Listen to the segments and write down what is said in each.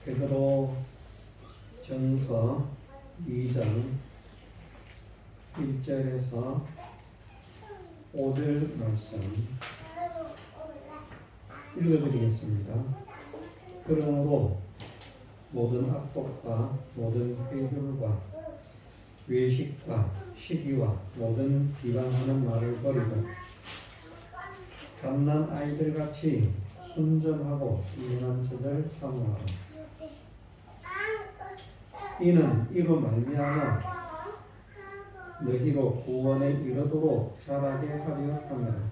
베드로 전서 2장 1절에서 5절 말씀 읽어드리겠습니다. 그러므로 모든 악독과 모든 회휼과 외식과 시기와 모든 비방하는 말을 버리고 갓난 아이들같이 순전하고 이만한 저들 사모하라. 이는 이로 말미암아 너희로 구원에 이르도록 자라게 하려 함이라.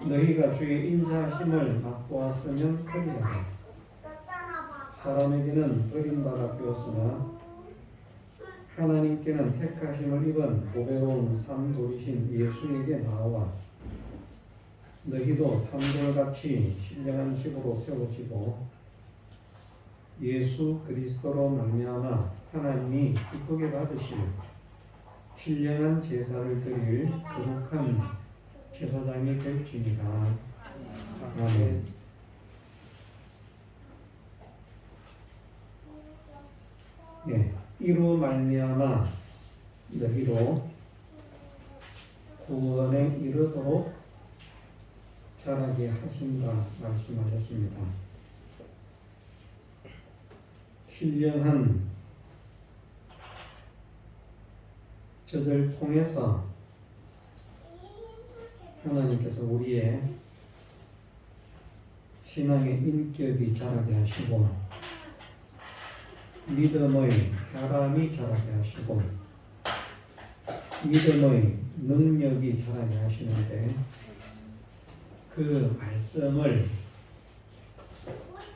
너희가 주의 인자하심을 맛보았으면 그리하라. 사람에게는 버림받아 되었으나 하나님께는 택하심을 입은 보배로운 산돌이신 예수에게 나와 너희도 산돌같이 신령한 집으로 세워지고 예수 그리스도로 말미암아 하나님이 기쁘게 받으실 신령한 제사를 드릴 거룩한 제사장이 될지니라. 아멘. 네, 이로 말미암아 너희로 구원에 이르도록 자라게 하신다 말씀하셨습니다. 신령한 젖을 통해서 하나님께서 우리의 신앙의 인격이 자라게 하시고 믿음의 사람이 자라게 하시고 믿음의 능력이 자라게 하시는데 그 말씀을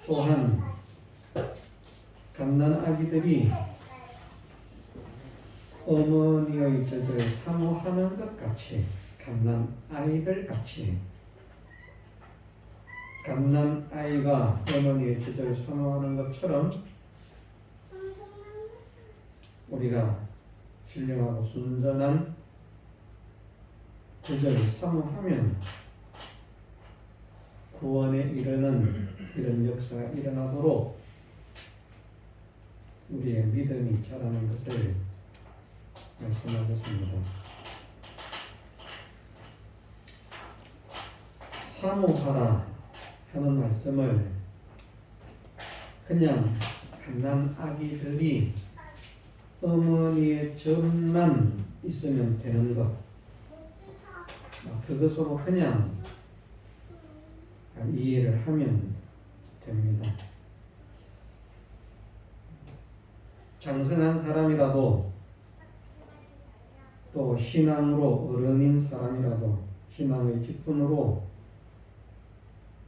또한 갓난 아기들이 어머니의 젖을 사모하는 것 같이 갓난 아이들 같이 갓난 아이가 어머니의 젖을 사모하는 것처럼 우리가 신령하고 순전한 젖을 사모하면 구원에 이르는 이런 역사가 일어나도록 우리의 믿음이 자라는 것을 말씀하셨습니다. 사모하라 하는 말씀을 그냥 갓난 아기들이 어머니의 젖만 있으면 되는 것, 그것으로 그냥 이해를 하면 됩니다. 장성한 사람이라도 또 신앙으로 어른인 사람이라도 신앙의 직분으로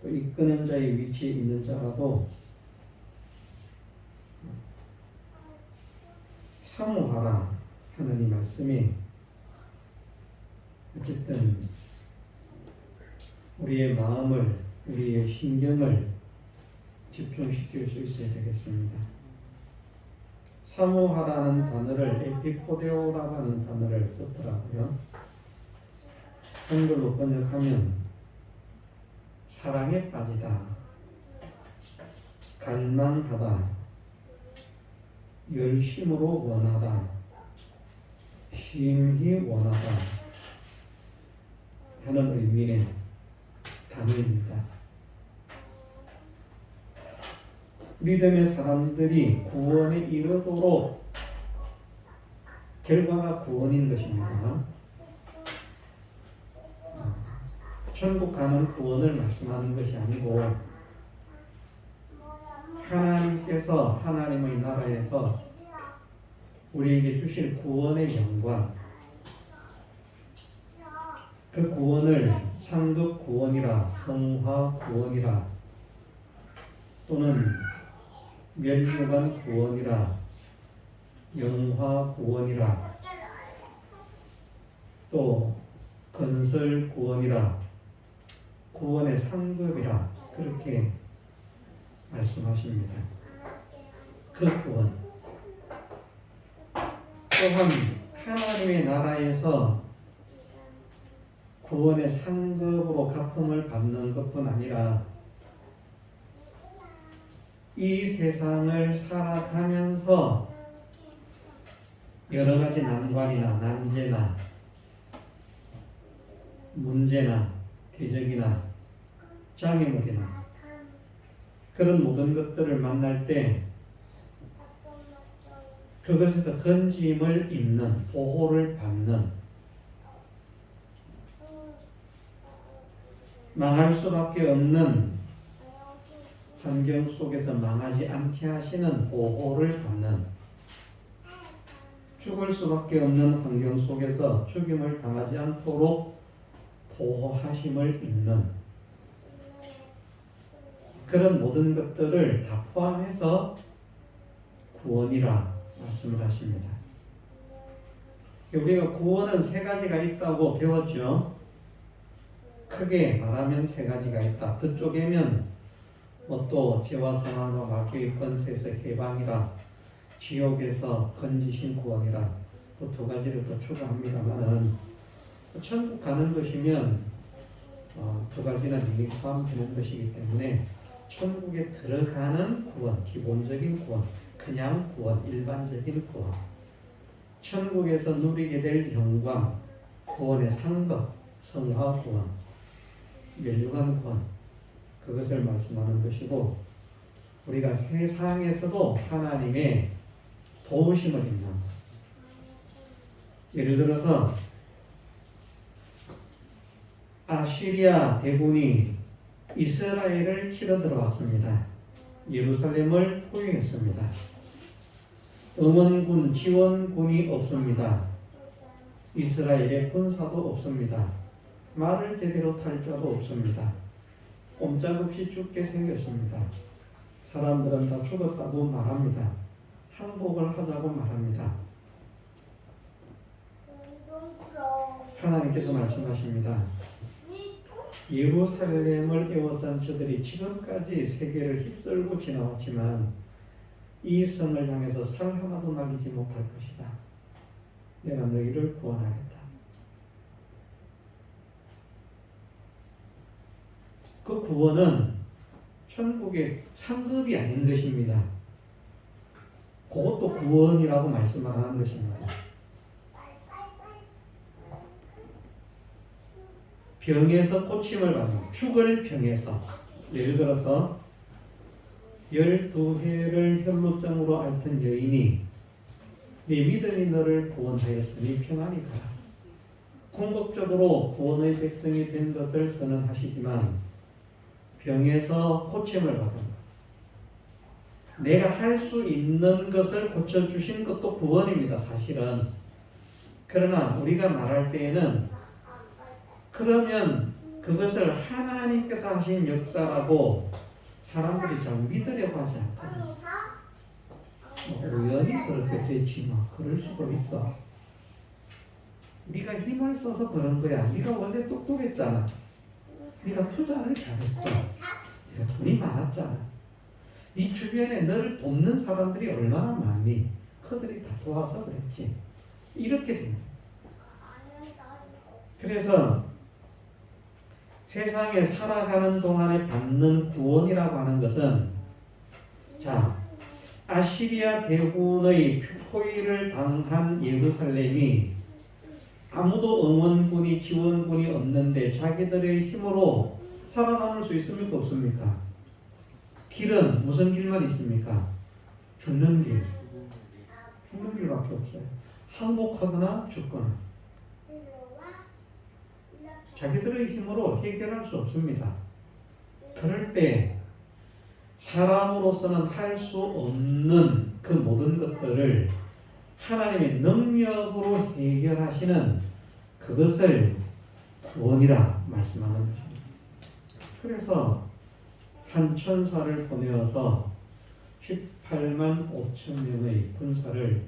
또 이끄는 자의 위치에 있는 자라도 사모하라 하는 이 말씀이 어쨌든 우리의 마음을 우리의 신경을 집중시킬 수 있어야 되겠습니다. 사모하라는 단어를 에피포데오라고 하는 단어를 썼더라고요. 한글로 번역하면 사랑에 빠지다, 갈망하다, 열심으로 원하다, 심히 원하다 하는 의미의 단어입니다. 믿음의 사람들이 구원에 이르도록 결과가 구원인 것입니다. 천국 가는 구원을 말씀하는 것이 아니고 하나님께서 하나님의 나라에서 우리에게 주실 구원의 영광, 그 구원을 상급 구원이라 성화 구원이라 또는 멸류관 구원이라 영화 구원이라 또 건설 구원이라 구원의 상급이라 그렇게 말씀하십니다. 그 구원 또한 하나님의 나라에서 구원의 상급으로 갚음을 받는 것뿐 아니라 이 세상을 살아가면서 여러 가지 난관이나 난제나 문제나 대적이나 장애물이나 그런 모든 것들을 만날 때 그것에서 건짐을 입는, 보호를 받는, 망할 수밖에 없는 환경 속에서 망하지 않게 하시는 보호를 받는, 죽을 수밖에 없는 환경 속에서 죽임을 당하지 않도록 보호하심을 입는 그런 모든 것들을 다 포함해서 구원이라 말씀을 하십니다. 우리가 구원은 세 가지가 있다고 배웠죠. 크게 말하면 세 가지가 있다. 그쪽에면 또 죄와 사망과 마귀의 권세에서 해방이라, 지옥에서 건지신 구원이라, 또 두 가지를 더 추가합니다만은 천국 가는 것이면 두 가지는 이미 포함되는 것이기 때문에 천국에 들어가는 구원, 기본적인 구원, 그냥 구원, 일반적인 구원, 천국에서 누리게 될 영광, 구원의 상급, 성화 구원, 멸류관 구원, 그것을 말씀하는 것이고, 우리가 세상에서도 하나님의 도우심을 입는 것. 예를 들어서 아시리아 대군이 이스라엘을 치러 들어왔습니다. 예루살렘을 포위했습니다. 응원군, 지원군이 없습니다. 이스라엘에 군사도 없습니다. 말을 제대로 탈 자도 없습니다. 꼼짝없이 죽게 생겼습니다. 사람들은 다 죽었다고 말합니다. 항복을 하자고 말합니다. 하나님께서 말씀하십니다. 예루살렘을 에워싼 저들이 지금까지 세계를 휩쓸고 지나왔지만 이 성을 향해서 살 하나도 남기지 못할 것이다. 내가 너희를 구원하겠다. 그 구원은 천국의 상급이 아닌 것입니다. 그것도 구원이라고 말씀을 하는 것입니다. 병에서 고침을 받는, 죽을 병에서, 예를 들어서 12해를 혈루증으로 앓던 여인이 네 믿음이 너를 구원하였으니 평안히 가라. 궁극적으로 구원의 백성이 된 것을 선언하시지만 병에서 고침을 받은 것, 내가 할 수 있는 것을 고쳐주신 것도 구원입니다. 사실은. 그러나 우리가 말할 때에는 그러면 그것을 하나님께서 하신 역사라고 사람들이 잘 믿으려고 하지 않거든요. 우연히 그렇게 되지 뭐. 그럴 수도 있어. 네가 힘을 써서 그런 거야. 네가 원래 똑똑했잖아. 네가 투자를 잘했어. 네가 돈이 많았잖아. 네 주변에 너를 돕는 사람들이 얼마나 많니? 그들이 다 도와서 그랬지. 이렇게 됩니다. 그래서 세상에 살아가는 동안에 받는 구원이라고 하는 것은, 자, 아시리아 대군의 포위를 당한 예루살렘이 아무도 응원군이, 지원군이 없는데 자기들의 힘으로 살아남을 수 있습니까? 없습니까? 길은 무슨 길만 있습니까? 죽는 길. 죽는 길밖에 없어요. 항복하거나 죽거나. 자기들의 힘으로 해결할 수 없습니다. 그럴 때 사람으로서는 할 수 없는 그 모든 것들을 하나님의 능력으로 해결하시는 그것을 구원이라 말씀하는 것입니다. 그래서 한 천사를 보내어서 18만 5천 명의 군사를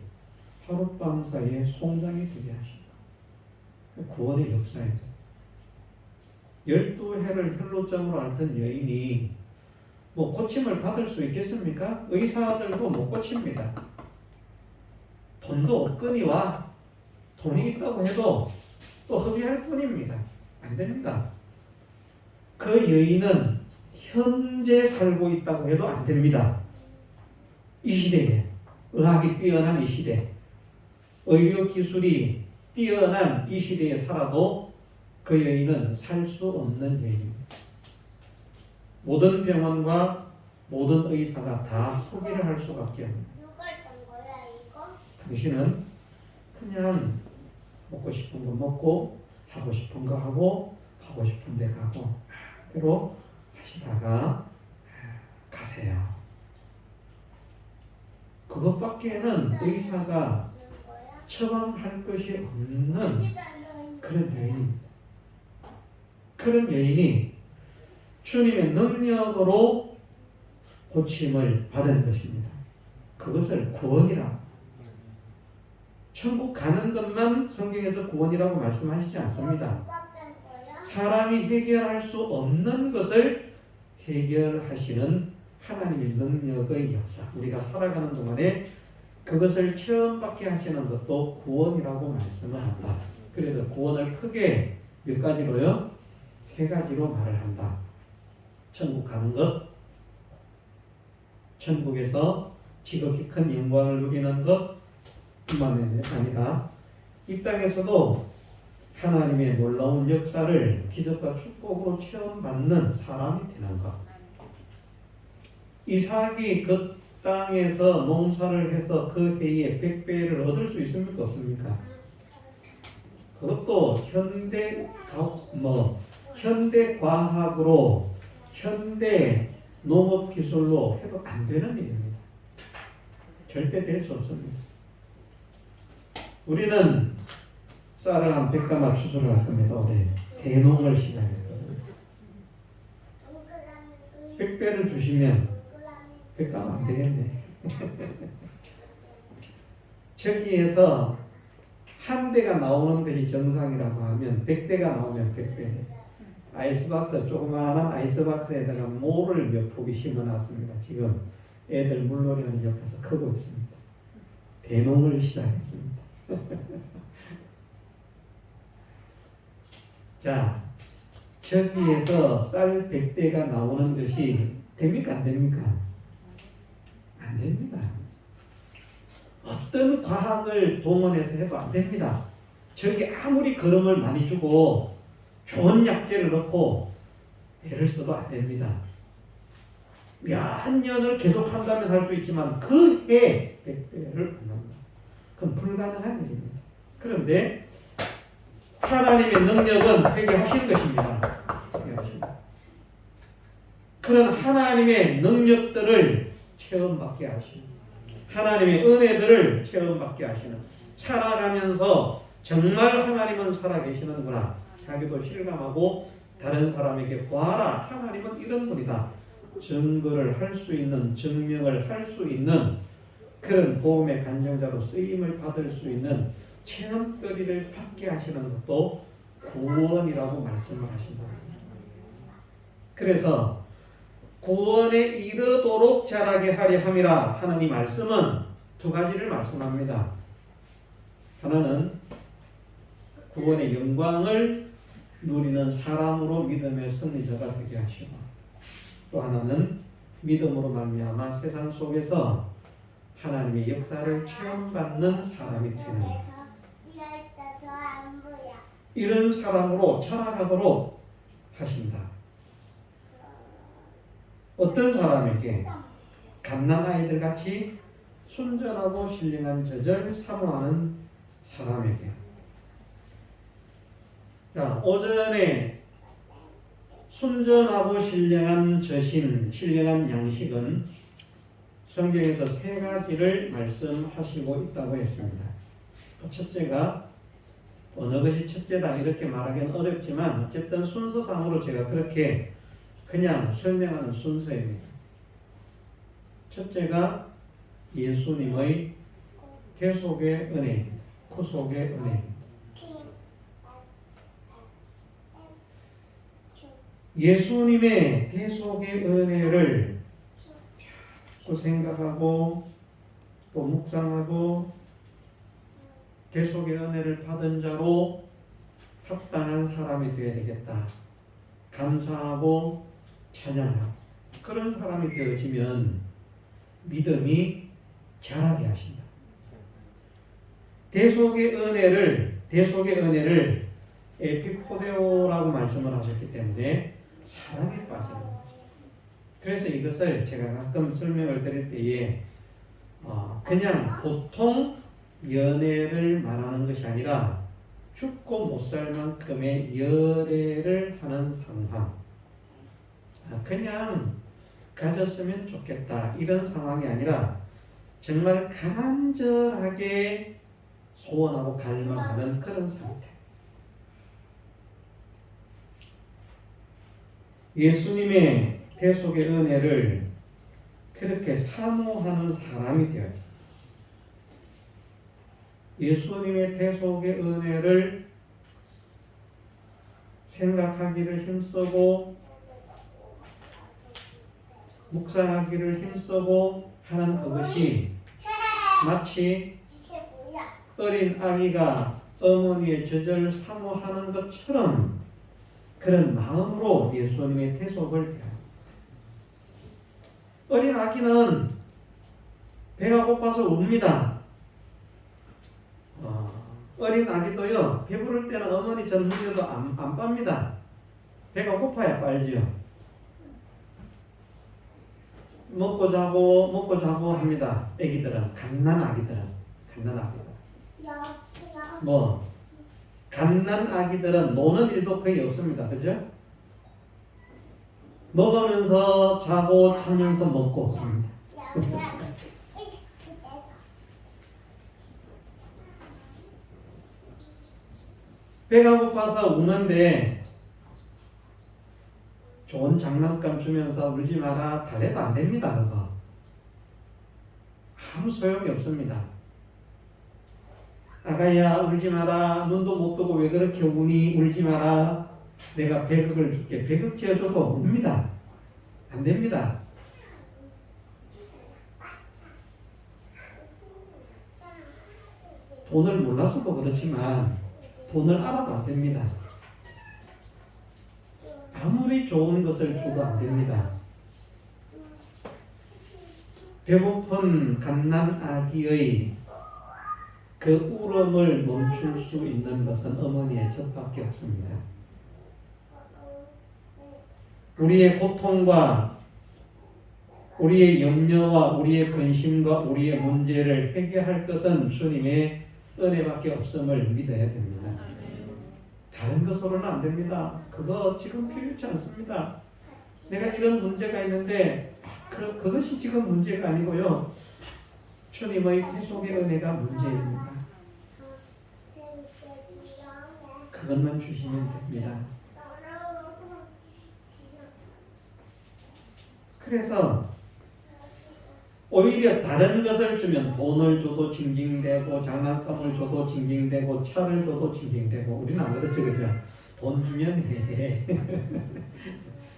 하룻밤 사이에 송장에 들게 하시고, 구원의 역사입니다. 12해를 혈루증으로 앓던 여인이 뭐 고침을 받을 수 있겠습니까? 의사들도 못 고칩니다. 돈도 없거니와 돈이 있다고 해도 또 허비할 뿐입니다. 안 됩니다. 그 여인은 현재 살고 있다고 해도 안 됩니다. 이 시대에 의학이 뛰어난 이 시대, 의료 기술이 뛰어난 이 시대에 살아도 그 여인은 살 수 없는 여인입니다. 모든 병원과 모든 의사가 다 포기를 할 수밖에 없습니다. 당신은 그냥 먹고 싶은 거 먹고 하고 싶은 거 하고 가고 싶은 데 가고 대로 하시다가 가세요. 그것밖에는 의사가 처방할 것이 없는 그런 여인입니다. 그런 여인이 주님의 능력으로 고침을 받은 것입니다. 그것을 구원이라. 천국 가는 것만 성경에서 구원이라고 말씀하시지 않습니다. 사람이 해결할 수 없는 것을 해결하시는 하나님의 능력의 역사. 우리가 살아가는 동안에 그것을 체험받게 하시는 것도 구원이라고 말씀을 한다. 그래서 구원을 크게 몇 가지로요? 3가지로 말을 한다. 천국 가는 것, 천국에서 지극히 큰 영광을 누리는 것 뿐만 아니라 이 땅에서도 하나님의 놀라운 역사를 기적과 축복으로 체험받는 사람이 되는 것. 이삭이 그 땅에서 농사를 해서 그 해에 100배를 얻을 수 있습니까? 없습니까? 그것도 현대 과학으로 현대 농업 기술로 해도 안 되는 일입니다. 절대 될 수 없습니다. 우리는 쌀을 한 100가마 추수를 할 겁니다. 올해 대농을 시작했거든요. 100배를 주시면 100가마 안 되겠네. 저기에서 한 대가 나오는 것이 정상이라고 하면 100대가 나오면 100배. 아이스박스, 조그마한 아이스박스에다가 모를 몇 포기 심어놨습니다. 지금 애들 물놀이하는 옆에서 크고 있습니다. 대농을 시작했습니다. 자, 저기에서 쌀 100대가 나오는 것이 됩니까? 안 됩니까? 안 됩니다. 어떤 과학을 동원해서 해도 안 됩니다. 저기 아무리 거름을 많이 주고 좋은 약재를 넣고 애를 써도 안 됩니다. 몇 년을 계속 한다면 할 수 있지만 그 해 100배를 안 합니다. 그건 불가능한 일입니다. 그런데 하나님의 능력은 되게 하시는 것입니다. 그런 하나님의 능력들을 체험받게 하시는, 하나님의 은혜들을 체험받게 하시는, 살아가면서 정말 하나님은 살아계시는구나, 자기도 실감하고 다른 사람에게 보아라, 하나님은 이런 분이다, 증거를 할 수 있는, 증명을 할 수 있는 그런 복음의 간증자로 쓰임을 받을 수 있는 체험거리를 받게 하시는 것도 구원이라고 말씀을 하신다. 그래서 구원에 이르도록 자라게 하려 함이라 하는 이 말씀은 2가지를 말씀합니다. 하나는 구원의 영광을 누리는 사람으로 믿음의 승리자가 되게 하시고, 또 하나는 믿음으로 말미암아 세상 속에서 하나님의 역사를 체험받는 사람이 되는 것. 이런 사람으로 살아가도록 하신다. 어떤 사람에게? 갓난아이들 같이 순전하고 신령한 젖을 사모하는 사람에게. 자, 오전에 순전하고 신령한 젖인, 신령한 양식은 성경에서 3가지를 말씀하시고 있다고 했습니다. 첫째가, 어느 것이 첫째다 이렇게 말하기는 어렵지만 어쨌든 순서상으로 제가 그렇게 그냥 설명하는 순서입니다. 첫째가 예수님의 대속의 은혜입니다. 구속의 은혜입니다. 예수님의 대속의 은혜를 자꾸 생각하고 또 묵상하고 대속의 은혜를 받은 자로 합당한 사람이 되어야 되겠다. 감사하고 찬양하고 그런 사람이 되어지면 믿음이 자라게 하신다. 대속의 은혜를 에피포데오라고 말씀을 하셨기 때문에 사랑에 빠지는 것이죠. 그래서 이것을 제가 가끔 설명을 드릴 때에 그냥 보통 연애를 말하는 것이 아니라 죽고 못 살 만큼의 열애를 하는 상황, 그냥 가졌으면 좋겠다 이런 상황이 아니라 정말 간절하게 소원하고 갈망하는 그런 상태. 예수님의 대속의 은혜를 그렇게 사모하는 사람이 되어야 돼요. 예수님의 대속의 은혜를 생각하기를 힘쓰고 묵상하기를 힘쓰고 하는 그것이 마치 어린 아기가 어머니의 젖을 사모하는 것처럼 그런 마음으로 예수님의 대속을 대합니다. 어린 아기는 배가 고파서 웁니다. 어린 아기도요, 배부를 때는 어머니 젖 물려도 안 빱니다. 배가 고파야 빨지요. 먹고 자고 합니다. 아기들은, 갓난 아기들은. 갓난 아기들은 노는 일도 거의 없습니다. 그죠? 먹으면서 자고 자면서 먹고 합니다. 배가 고파서 우는데 좋은 장난감 주면서 울지 마라 달래도 안 됩니다. 그거 아무 소용이 없습니다. 아가야 울지 마라, 눈도 못 뜨고 왜 그렇게 우니, 울지 마라, 내가 배극을 줄게. 배극 지어줘도 웁니다. 안 됩니다. 돈을 몰라서도 그렇지만 돈을 알아도 안 됩니다. 아무리 좋은 것을 줘도 안 됩니다. 배고픈 갓난 아기의 그 울음을 멈출 수 있는 것은 어머니의 젖밖에 없습니다. 우리의 고통과 우리의 염려와 우리의 근심과 우리의 문제를 해결할 것은 주님의 은혜밖에 없음을 믿어야 됩니다. 다른 것으로는 안 됩니다. 그거 지금 필요치 않습니다. 내가 이런 문제가 있는데 그것이 지금 문제가 아니고요. 주님의 대속의 은혜가 문제입니다. 그것만 주시면 됩니다. 그래서 오히려 다른 것을 주면 돈을 줘도 징징대고 장난감을 줘도 징징대고 차를 줘도 징징대고 우리는 안 그렇죠. 돈 주면 해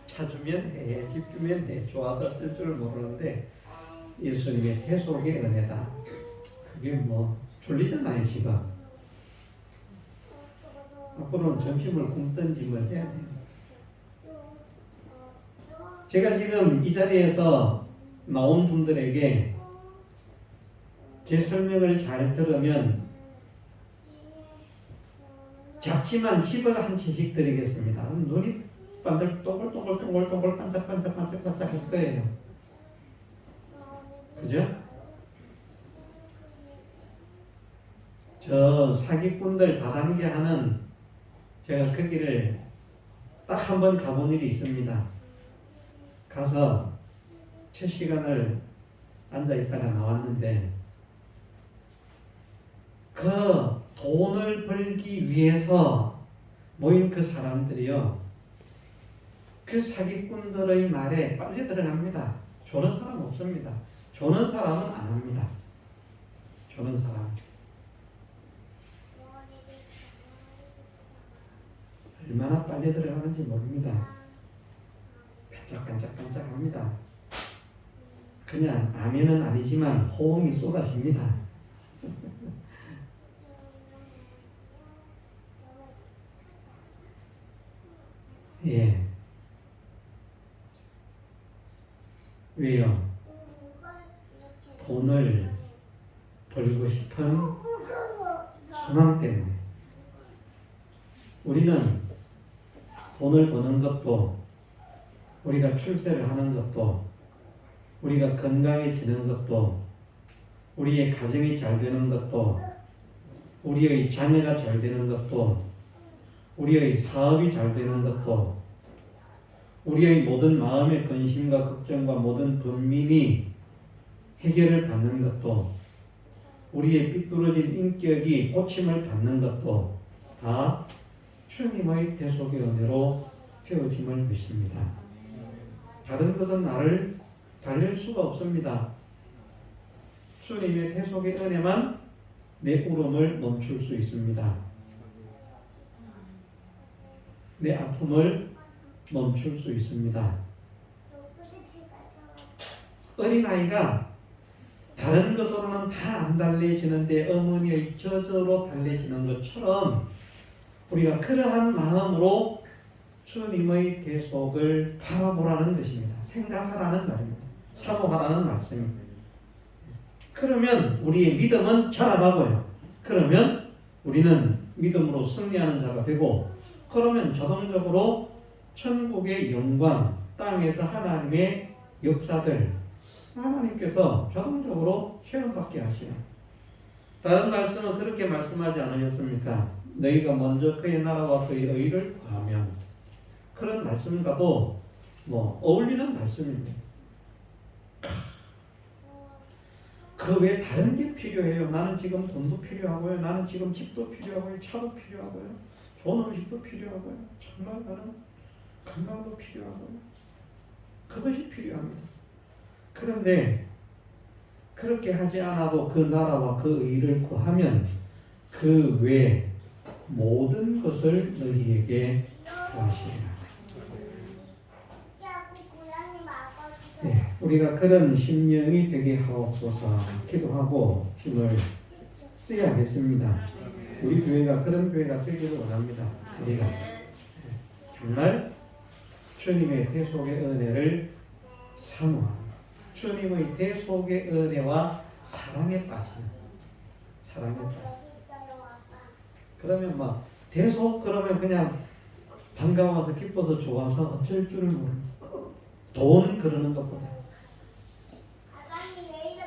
차 주면 해, 집 주면 해, 좋아서 어쩔 줄 모르는데 예수님의 대속의 은혜다. 그게 뭐 졸리잖아요 지금. 앞으로는 점심을 굶든지 뭘 해야 돼요. 제가 지금 이 자리에서 나온 분들에게 제 설명을 잘 들으면 작지만 칩을 한 채씩 드리겠습니다. 눈이 반들 동글동글 반짝반짝 할 거예요. 그죠? 저 사기꾼들 다단계 하는 제가 그 길을 딱 한 번 가본 일이 있습니다. 가서 첫 시간을 앉아있다가 나왔는데 그 돈을 벌기 위해서 모인 그 사람들이요, 그 사기꾼들의 말에 빨리 들어갑니다. 조는 사람 없습니다. 조는 사람은 안 합니다. 조는 사람 얼마나 빨리 들어가는지 모릅니다. 반짝반짝합니다. 그냥 아멘은 아니지만 호응이 쏟아집니다. 예. 왜요? 돈을 벌고 싶은 소망 때문에 우리는 돈을 버는 것도, 우리가 출세를 하는 것도, 우리가 건강해지는 것도, 우리의 가정이 잘 되는 것도, 우리의 자녀가 잘 되는 것도, 우리의 사업이 잘 되는 것도, 우리의 모든 마음의 근심과 걱정과 모든 번민이 해결을 받는 것도, 우리의 삐뚤어진 인격이 고침을 받는 것도 다 주님의 대속의 은혜로 되어짐을 믿습니다. 다른 것은 나를 달랠 수가 없습니다. 주님의 대속의 은혜만 내 울음을 멈출 수 있습니다. 내 아픔을 멈출 수 있습니다. 어린아이가 다른 것으로는 다 안 달래지는데 어머니의 젖으로 달래지는 것처럼 우리가 그러한 마음으로 주님의 대속을 바라보라는 것입니다. 생각하라는 말입니다. 사모하라는 말씀입니다. 그러면 우리의 믿음은 자라가고요. 그러면 우리는 믿음으로 승리하는 자가 되고, 그러면 자동적으로 천국의 영광, 땅에서 하나님의 역사들, 하나님께서 자동적으로 체험받게 하시는, 다른 말씀은 그렇게 말씀하지 않으셨습니까? 너희가 먼저 그의 나라와 그의 의를 구하면, 그런 말씀과도 어울리는 말씀입니다. 그 외에 다른 게 필요해요. 나는 지금 돈도 필요하고요. 나는 지금 집도 필요하고요. 차도 필요하고요. 좋은 음식도 필요하고요. 정말 나는 건강도 필요하고요. 그것이 필요합니다. 그런데 그렇게 하지 않아도 그 나라와 그 의를 구하면 그 외에 모든 것을 너희에게 더하시리라. 네, 우리가 그런 심령이 되게 하옵소서 기도하고 힘을 쓰여야겠습니다. 우리 교회가 그런 교회가 되기를 원합니다. 우리가 정말 주님의 대속의 은혜를 사모하고 주님의 대속의 은혜와 사랑에 빠지는, 그러면 대속 그러면 그냥 반가워서 기뻐서 좋아서 어쩔 줄을 모르는, 돈 그러는 것보다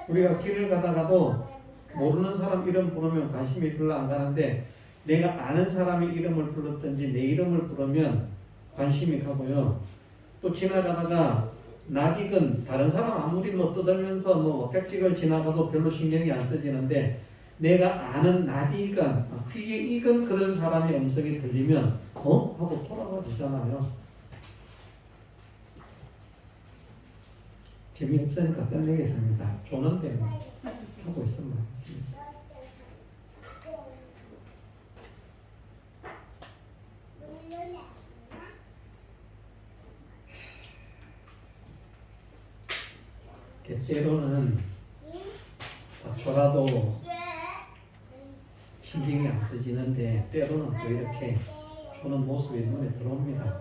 우리가 길을 가다가도 모르는 사람 이름 부르면 관심이 별로 안 가는데, 내가 아는 사람의 이름을 불렀든지 내 이름을 부르면 관심이 가고요. 또 지나가다가 낯익은 다른 사람 아무리 떠들면서 객직을 지나가도 별로 신경이 안 쓰지는데, 내가 아는 낯익은 귀에 익은 그런 사람의 음성이 들리면 하고 돌아가 주잖아요. 재미없으니까 끝내겠습니다. 조는 때문에 하고 있으면 때로는 저라도 신경이 안 쓰지는데 때로는 또 이렇게 조는 모습이 눈에 들어옵니다.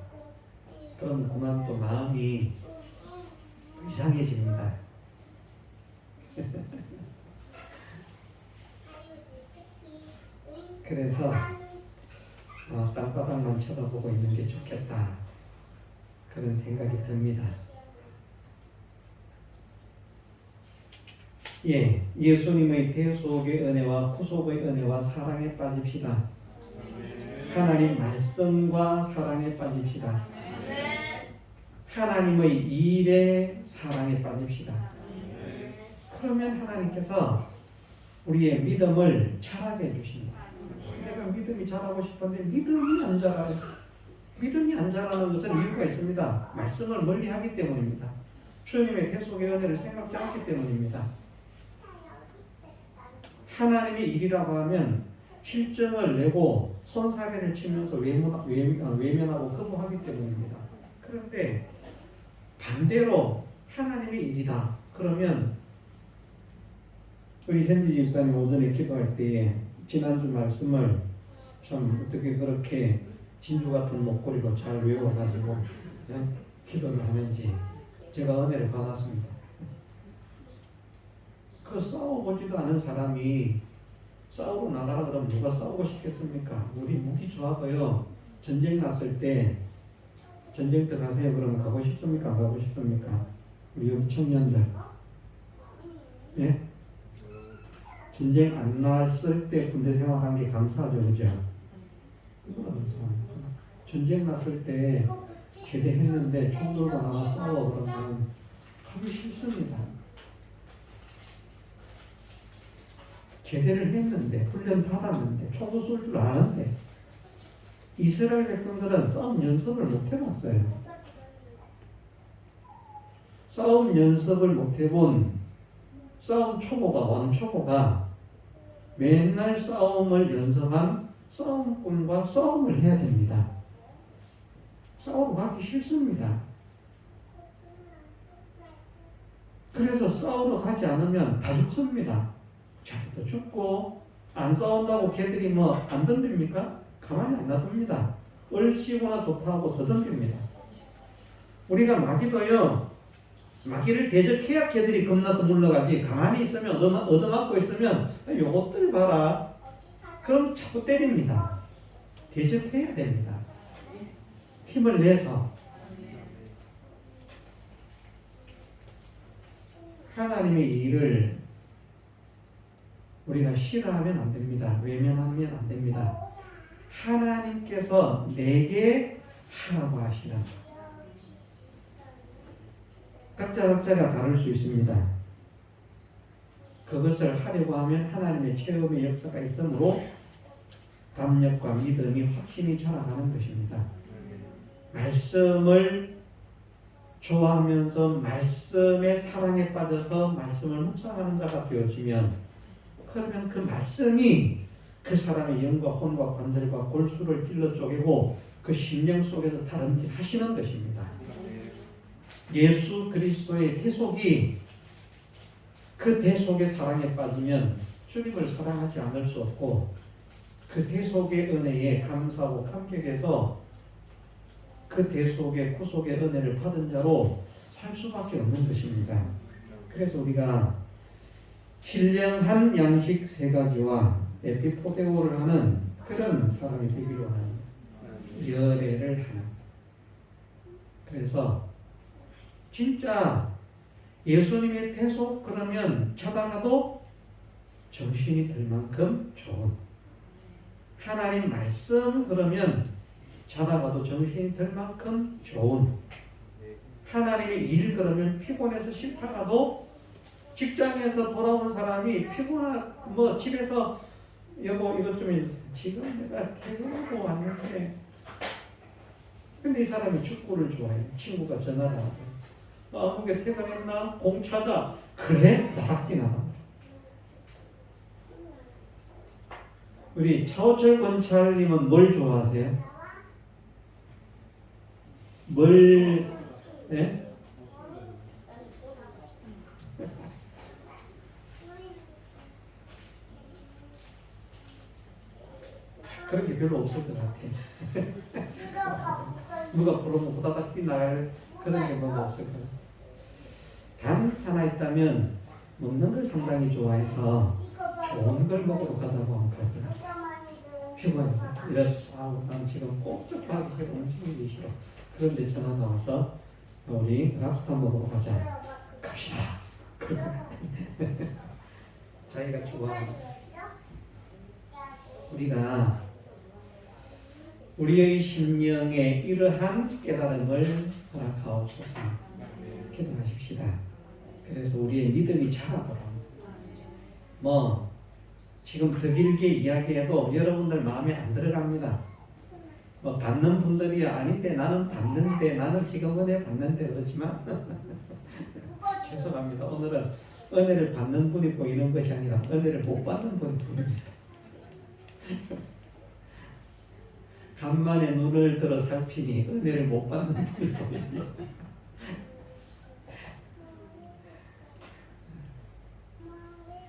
그럼 그만 또 마음이 이상해집니다. 그래서 땅바닥만 쳐다보고 있는 게 좋겠다, 그런 생각이 듭니다. 예수님의 대속의 은혜와 구속의 은혜와 사랑에 빠집시다. 하나님 말씀과 사랑에 빠집시다. 하나님의 일에 사랑에 빠집시다. 그러면 하나님께서 우리의 믿음을 자라게 해주십니다. 내가 믿음이 자라고 싶은데 믿음이 안 자라요. 믿음이 안 자라는 것은 이유가 있습니다. 말씀을 멀리하기 때문입니다. 주님의 대속의 은혜를 생각지 않기 때문입니다. 하나님의 일이라고 하면 실정을 내고 손사래를 치면서 외면하고 거부하기 때문입니다. 그런데 반대로 하나님의 일이다 그러면, 우리 현지 집사님 오전에 기도할 때에 지난주 말씀을 참 어떻게 그렇게 진주 같은 목소리로 잘 외워가지고 기도를 하는지 제가 은혜를 받았습니다. 그 싸워보지도 않은 사람이 싸우러 나가라 그러면 누가 싸우고 싶겠습니까? 우리 무기 좋아도요. 전쟁 났을 때 전쟁터 가세요 그러면 가고 싶습니까? 안 가고 싶습니까? 우리 청년들. 예? 전쟁 안 났을 때 군대 생활한 게 감사하죠, 그죠? 전쟁 났을 때 제대했는데 총 들고 나가 싸워 그러면 가기 싫습니다. 제대를 했는데 훈련 받았는데 총도 쏠 줄 아는데 이스라엘 백성들은 싸움 연습을 못 해봤어요. 싸움 연습을 못 해본 싸움 초보가 원초보가 맨날 싸움을 연습한 싸움꾼과 싸움을 해야 됩니다. 싸우러 가기 싫습니다. 그래서 싸우러 가지 않으면 다 죽습니다. 자기도 죽고 안 싸운다고 걔들이 뭐 안 덤빕니까? 가만히 안 놔둡니다. 얼씨구나 좋다고 더 덤빕니다. 우리가 마귀도요. 마귀를 대적해야 걔들이 겁나서 물러가지. 가만히 있으면 얻어맞고 있으면 요것들 봐라. 그럼 자꾸 때립니다. 대적해야 됩니다. 힘을 내서 하나님의 일을 우리가 싫어하면 안 됩니다. 외면하면 안 됩니다. 하나님께서 내게 하라고 하시라. 각자가 다를 수 있습니다. 그것을 하려고 하면 하나님의 체험의 역사가 있으므로 담력과 믿음이 확신이 자라가는 것입니다. 말씀을 좋아하면서 말씀의 사랑에 빠져서 말씀을 묵상하는 자가 되어지면 그러면 그 말씀이 그 사람의 영과 혼과 관절과 골수를 찔러 쪼개고 그 심령 속에서 다름질 하시는 것입니다. 예수 그리스도의 대속이 그 대속의 사랑에 빠지면 주님을 사랑하지 않을 수 없고 그 대속의 은혜에 감사하고 감격해서 그 대속의 구속의 은혜를 받은 자로 살 수밖에 없는 것입니다. 그래서 우리가 신령한 양식 3가지와 에피포데오를 하는 그런 사람이 되기로 하는 열애를 하는. 그래서 진짜 예수님의 대속 그러면 자다가도 정신이 들 만큼 좋은, 하나님 말씀 그러면 자다가도 정신이 들 만큼 좋은, 하나님의 일 그러면 피곤해서 싫다가도 직장에서 돌아온 사람이 피곤한 뭐 집에서 여보 이것 좀 지금 내가 퇴근하고 왔는데 근데 이 사람이 축구를 좋아해. 친구가 전화를 하고 어묵에 퇴근했나? 공차다. 그래? 나밖에 나가. 우리 차호철 권찰님은 뭘 좋아하세요? 뭘 네? 그런 게 별로 없을 것 같아. 누가 부르면 후다닥 뛰날 그런 게 뭐가 없을 것 같아. 단 하나 있다면 먹는 걸 상당히 좋아해서 좋은 걸 먹으러 가자고 하면 가더라. 피곤해서 난 지금 꼭 하기 싫어, 움직이기 싫어. 그런데 전화가 와서 우리 랍스터 먹으러 가자. 갑시다. 자기가 좋아하는 우리가 우리의 심령에 이러한 깨달음을 허락하옵소서. 기도하십시다. 그래서 우리의 믿음이 자라도록 뭐 지금 더 길게 이야기해도 여러분들 마음에 안 들어갑니다. 뭐 받는 분들이 아닌데 나는 받는데 나는 지금 은혜 받는데 그러지만 죄송합니다. 오늘은 은혜를 받는 분이 보이는 것이 아니라 은혜를 못 받는 분이 보입니다. 간만에 눈을 들어 살피니 은혜를 못 받는 분이 보입니다.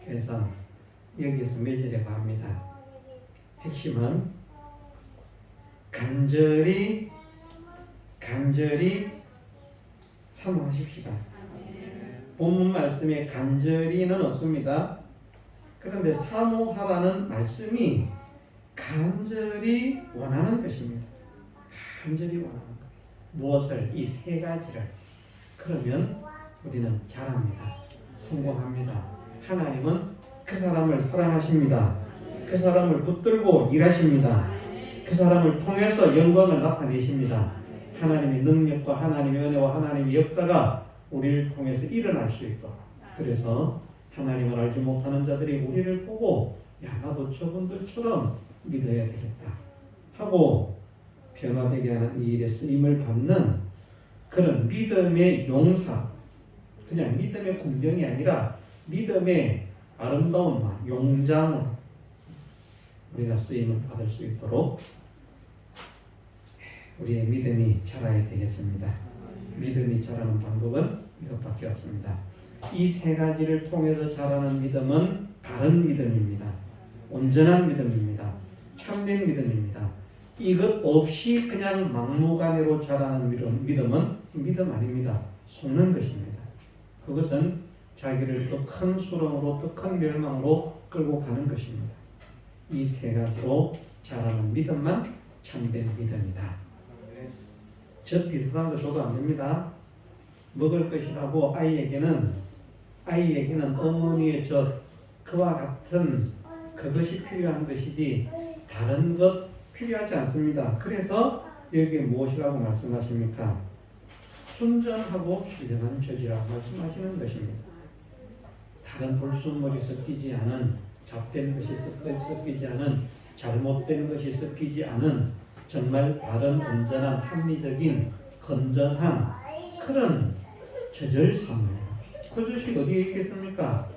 그래서 여기서 맺으려고 합니다. 핵심은 간절히 사모하십시다. 본문 말씀에 간절히는 없습니다. 그런데 사모하라는 말씀이 간절히 원하는 것입니다. 간절히 원하는 것. 무엇을? 이 세 가지를. 그러면 우리는 잘합니다. 성공합니다. 하나님은 그 사람을 사랑하십니다. 그 사람을 붙들고 일하십니다. 그 사람을 통해서 영광을 나타내십니다. 하나님의 능력과 하나님의 은혜와 하나님의 역사가 우리를 통해서 일어날 수 있도록. 그래서 하나님을 알지 못하는 자들이 우리를 보고 야 나도 저분들처럼 믿어야 되겠다 하고 변화되게 하는 이 일에 쓰임을 받는 그런 믿음의 용사, 그냥 믿음의 군병이 아니라 믿음의 아름다운 용장으로 우리가 쓰임을 받을 수 있도록 우리의 믿음이 자라야 되겠습니다. 믿음이 자라는 방법은 이것밖에 없습니다. 이 세 가지를 통해서 자라는 믿음은 바른 믿음입니다. 온전한 믿음입니다. 참된 믿음입니다. 이것 없이 그냥 막무가내로 자라는 믿음은 믿음 아닙니다. 속는 것입니다. 그것은 자기를 더 큰 수렁으로 더 큰 멸망으로 끌고 가는 것입니다. 이 세 가지로 자라는 믿음만 참된 믿음이다. 젖 비슷한 거 줘도 안 됩니다. 먹을 것이라고 아이에게는 어머니의 젖 그와 같은 그것이 필요한 것이지 다른 것 필요하지 않습니다. 그래서 여기 무엇이라고 말씀하십니까? 순전하고 신령한 젖이라고 말씀하시는 것입니다. 다른 불순물이 섞이지 않은, 잡된 것이 섞이지 않은, 잘못된 것이 섞이지 않은 정말 바른 온전한 합리적인 건전한 그런 젖을 삼아요. 그 젖이 어디에 있겠습니까?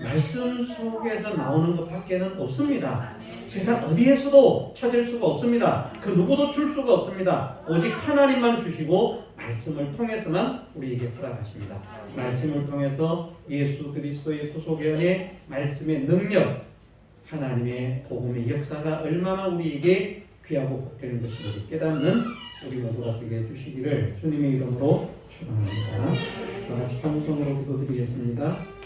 말씀 속에서 나오는 것 밖에는 없습니다. 세상 어디에서도 찾을 수가 없습니다. 그 누구도 줄 수가 없습니다. 오직 하나님만 주시고 말씀을 통해서만 우리에게 허락하십니다. 말씀을 통해서 예수 그리스도의 구속의 은혜, 말씀의 능력, 하나님의 복음의 역사가 얼마나 우리에게 귀하고 복되는 것인지 깨닫는 우리 모두가 되게 해주시기를 주님의 이름으로 축원합니다. 다 같이 찬송으로 기도드리겠습니다.